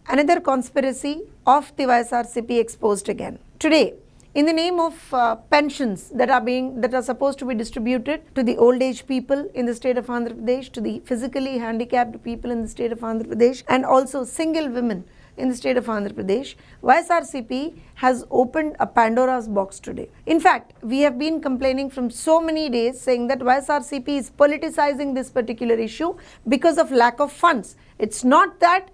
another conspiracy of the YSRCP exposed again. Today, in the name of pensions that are supposed to be distributed to the old age people in the state of Andhra Pradesh, to the physically handicapped people in the state of Andhra Pradesh, and also single women in the state of Andhra Pradesh, YSRCP has opened a Pandora's box today. In fact, we have been complaining from so many days saying that YSRCP is politicizing this particular issue because of lack of funds. It's not that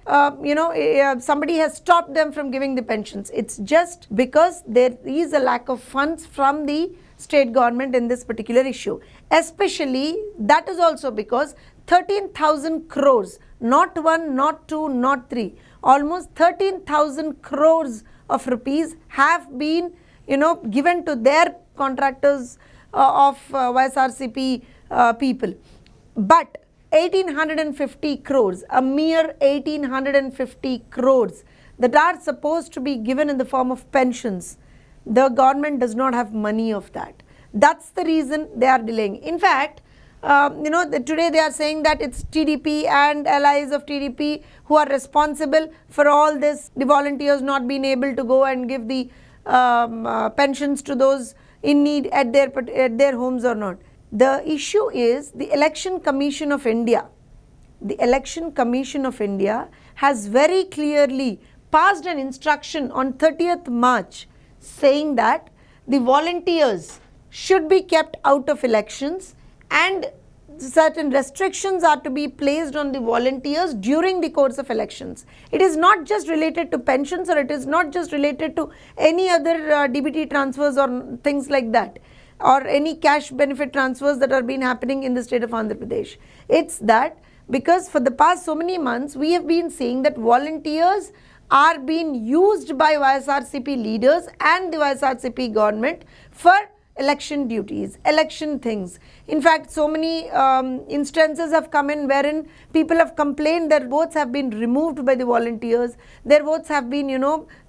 somebody has stopped them from giving the pensions. It's just because there is a lack of funds from the state government in this particular issue. Especially that is also because 13,000 crores, not one, not two, not three, almost 13,000 crores of rupees have been given to their contractors of YSRCP people. But 1850 crores, a mere 1850 crores that are supposed to be given in the form of pensions, the government does not have money of that. That's the reason they are delaying. In fact, today they are saying that it's TDP and allies of TDP who are responsible for all this, the volunteers not being able to go and give the pensions to those in need at their homes or not. The issue is the Election Commission of India. The Election Commission of India has very clearly passed an instruction on 30th March saying that the volunteers should be kept out of elections and certain restrictions are to be placed on the volunteers during the course of elections. It is not just related to pensions, or it is not just related to any other DBT transfers or things like that, or any cash benefit transfers that are been happening in the state of Andhra Pradesh. It's that because for the past so many months we have been seeing that volunteers are being used by YSRCP leaders and the YSRCP government for election duties, election things. In fact, so many instances have come in wherein people have complained that votes have been removed by the volunteers. Their votes have been,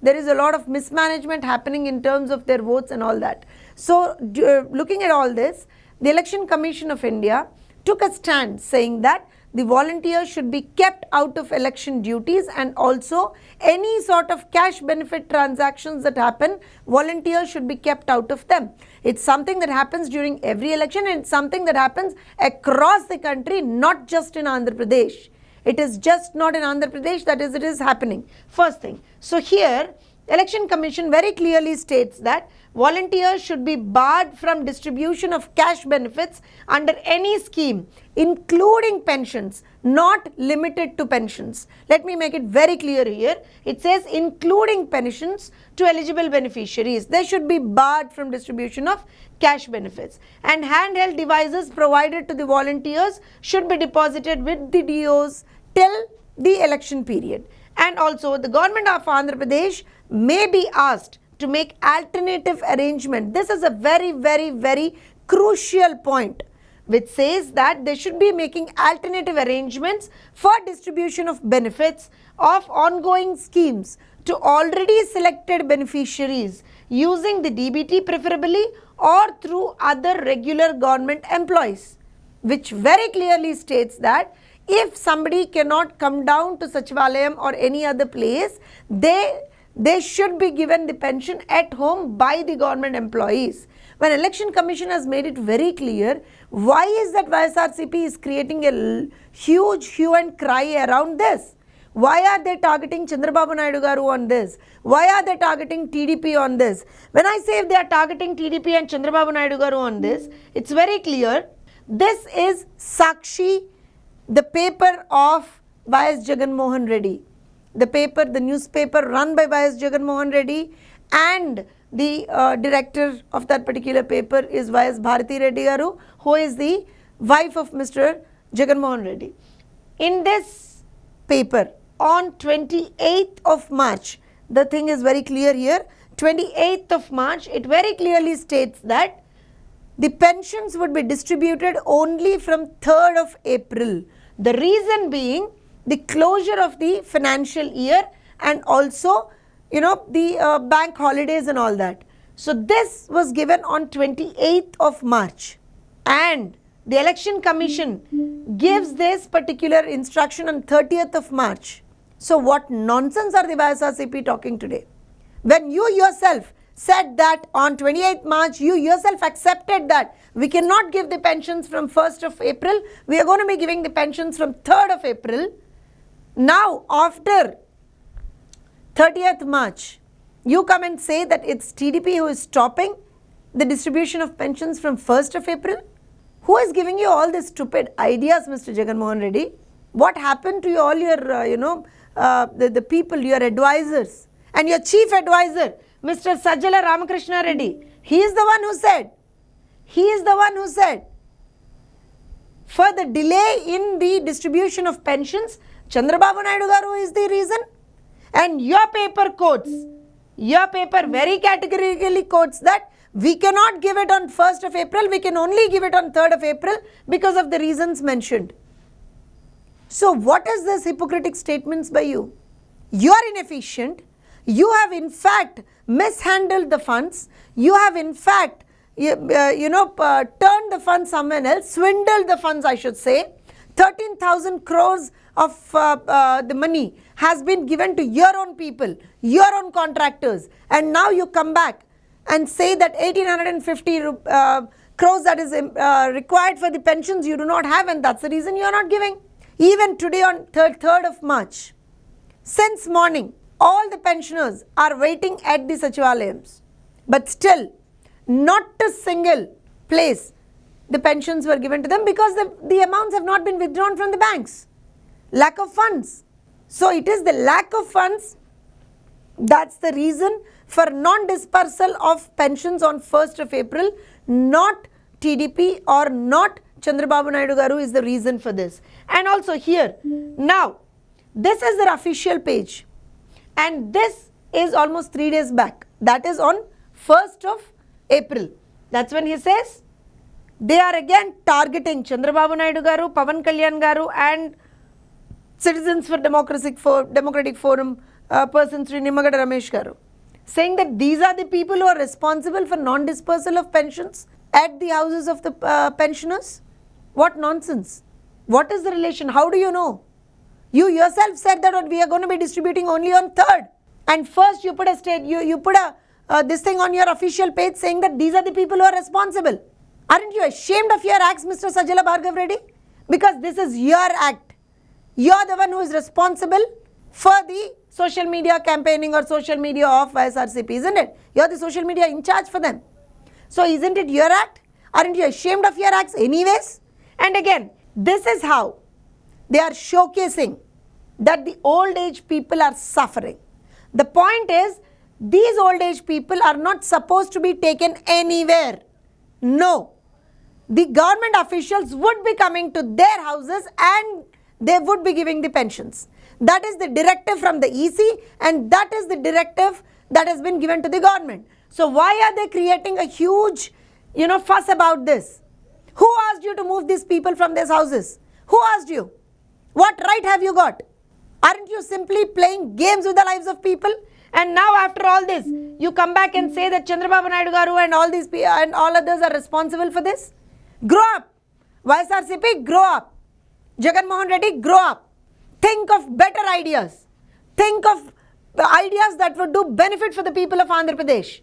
there is a lot of mismanagement happening in terms of their votes and all that. So, looking at all this, the Election Commission of India took a stand saying that the volunteers should be kept out of election duties, and also any sort of cash benefit transactions that happen, volunteers should be kept out of them. It's something that happens during every election, and it's something that happens across the country, not just in Andhra Pradesh. It is just not in Andhra Pradesh, that is, it is happening. First thing. So here, Election Commission very clearly states that volunteers should be barred from distribution of cash benefits under any scheme, including pensions, not limited to pensions. Let me make it very clear here. It says including pensions to eligible beneficiaries. They should be barred from distribution of cash benefits. And handheld devices provided to the volunteers should be deposited with the DOs till the election period. And also the government of Andhra Pradesh may be asked to make alternative arrangement. This is a very, very, very crucial point, which says that they should be making alternative arrangements for distribution of benefits of ongoing schemes to already selected beneficiaries using the DBT preferably or through other regular government employees, which very clearly states that if somebody cannot come down to Sachivalayam or any other place, they should be given the pension at home by the government employees. When Election Commission has made it very clear, why is that YSRCP is creating a huge hue and cry around this? Why are they targeting Chandrababu Naidu Garu on this? Why are they targeting TDP on this? When I say if they are targeting TDP and Chandrababu Naidu Garu on this, it's very clear. This is Sakshi, the paper of YS Jagan Mohan Reddy. The newspaper run by YS Jagan Mohan Reddy, and the director of that particular paper is YS Bharati Reddy Garu, who is the wife of Mr. Jagan Mohan Reddy. In this paper, on 28th of March, the thing is very clear here, 28th of March, it very clearly states that the pensions would be distributed only from 3rd of April. The reason being the closure of the financial year and also, the bank holidays and all that. So this was given on 28th of March, and the Election Commission gives this particular instruction on 30th of March. So what nonsense are the YSRCP talking today? When you yourself said that on 28th March, you yourself accepted that we cannot give the pensions from 1st of April, we are going to be giving the pensions from 3rd of April. Now after 30th March, you come and say that it's TDP who is stopping the distribution of pensions from 1st of April? Who is giving you all these stupid ideas, Mr. Jagan Mohan Reddy? What happened to you, all your, the people, your advisors and your chief advisor, Mr. Sajjala Ramakrishna Reddy? He is the one who said, for the delay in the distribution of pensions, Chandrababu Naidu Garu is the reason. And your paper very categorically quotes that we cannot give it on 1st of April, we can only give it on 3rd of April because of the reasons mentioned. So what is this hypocritic statements by you? You are inefficient. You have in fact mishandled the funds. You have in fact turned the funds somewhere else, swindled the funds, I should say. 13,000 crores of the money has been given to your own people, your own contractors, and now you come back and say that 1850 crores that is required for the pensions you do not have, and that's the reason you are not giving. Even today on 3rd of March, since morning, all the pensioners are waiting at the Sachivalayams, but still not a single place the pensions were given to them because the amounts have not been withdrawn from the banks. Lack of funds. So it is the lack of funds that's the reason for non-dispersal of pensions on 1st of April, not TDP or not Chandrababu Naidu Garu is the reason for this. And also here, now, this is their official page and this is almost 3 days back. That is on 1st of April. That's when he says they are again targeting Chandrababu Naidu Garu, Pavan Kalyan Garu and Citizens for Democratic Forum person Sri Nimagada Ramesh Garu, saying that these are the people who are responsible for non-dispersal of pensions at the houses of the pensioners. What nonsense. What is the relation? How do you know? You yourself said that we are going to be distributing only on 3rd. And first you put this thing on your official page saying that these are the people who are responsible. Aren't you ashamed of your acts, Mr. Sajjala Bhargav Reddy? Because this is your act. You are the one who is responsible for the social media campaigning or social media of YSRCP, isn't it? You are the social media in charge for them. So isn't it your act? Aren't you ashamed of your acts anyways? And again, this is how they are showcasing that the old age people are suffering. The point is, these old age people are not supposed to be taken anywhere. No. The government officials would be coming to their houses and they would be giving the pensions. That is the directive from the EC and that is the directive that has been given to the government. So why are they creating a huge, fuss about this? Who asked you to move these people from these houses? Who asked you? What right have you got? Aren't you simply playing games with the lives of people? And now after all this, you come back and say that Chandrababu Naidu Garu and all these people and all others are responsible for this? Grow up. YSRCP, grow up. Jagan Mohan Reddy, grow up. Think of better ideas. Think of the ideas that would do benefit for the people of Andhra Pradesh.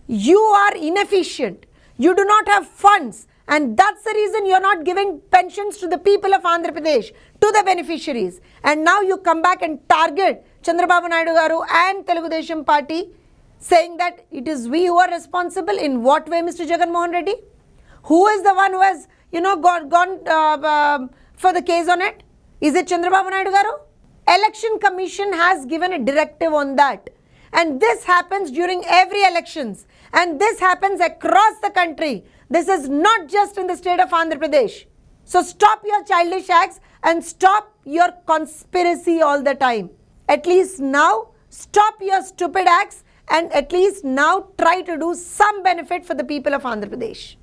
You are inefficient. You do not have funds. And that's the reason you're not giving pensions to the people of Andhra Pradesh, to the beneficiaries. And now you come back and target Chandrababu Naidu Garu and Telugu Desam Party, saying that it is we who are responsible. In what way, Mr. Jagan Mohan Reddy? Who is the one who has, gone for the case on it? Is it Chandrababu Naidu Garu? Election Commission has given a directive on that. And this happens during every elections. And this happens across the country. This is not just in the state of Andhra Pradesh. So stop your childish acts and stop your conspiracy all the time. At least now, stop your stupid acts and at least now try to do some benefit for the people of Andhra Pradesh.